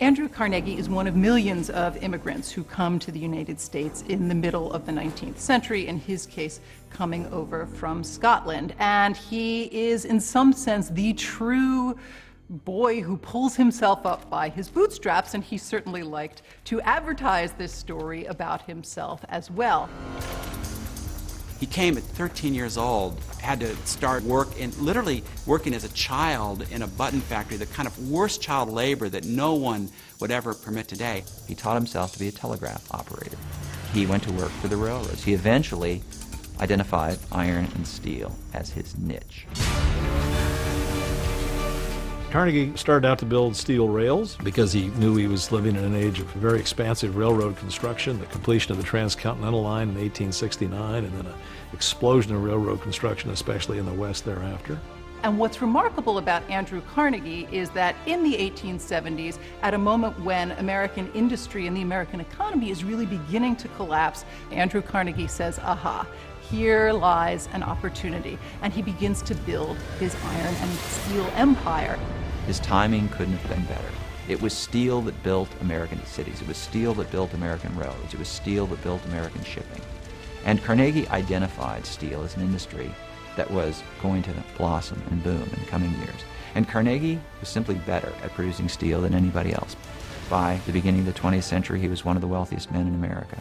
Andrew Carnegie is one of millions of immigrants who come to the United States in the middle of the 19th century, in his case, coming over from Scotland. And he is, in some sense, the true boy who pulls himself up by his bootstraps, and he certainly liked to advertise this story about himself as well. He came at 13 years old, had to start literally working as a child in a button factory, the kind of worst child labor that no one would ever permit today. He taught himself to be a telegraph operator. He went to work for the railroads. He eventually identified iron and steel as his niche. Carnegie started out to build steel rails because he knew he was living in an age of very expansive railroad construction, the completion of the transcontinental line in 1869, and then an explosion of railroad construction, especially in the West thereafter. And what's remarkable about Andrew Carnegie is that in the 1870s, at a moment when American industry and the American economy is really beginning to collapse, Andrew Carnegie says, aha, here lies an opportunity. And he begins to build his iron and steel empire. His timing couldn't have been better. It was steel that built American cities. It was steel that built American railroads. It was steel that built American shipping. And Carnegie identified steel as an industry that was going to blossom and boom in the coming years. And Carnegie was simply better at producing steel than anybody else. By the beginning of the 20th century, he was one of the wealthiest men in America.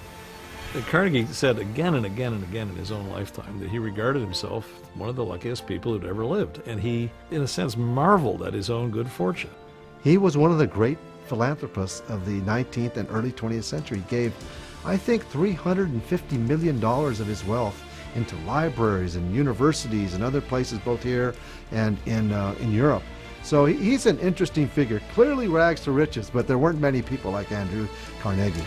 Carnegie said again and again and again in his own lifetime that he regarded himself one of the luckiest people who'd ever lived. And he, in a sense, marveled at his own good fortune. He was one of the great philanthropists of the 19th and early 20th century. He gave, I think, $350 million of his wealth into libraries and universities and other places, both here and in Europe. So he's an interesting figure. Clearly rags to riches, but there weren't many people like Andrew Carnegie.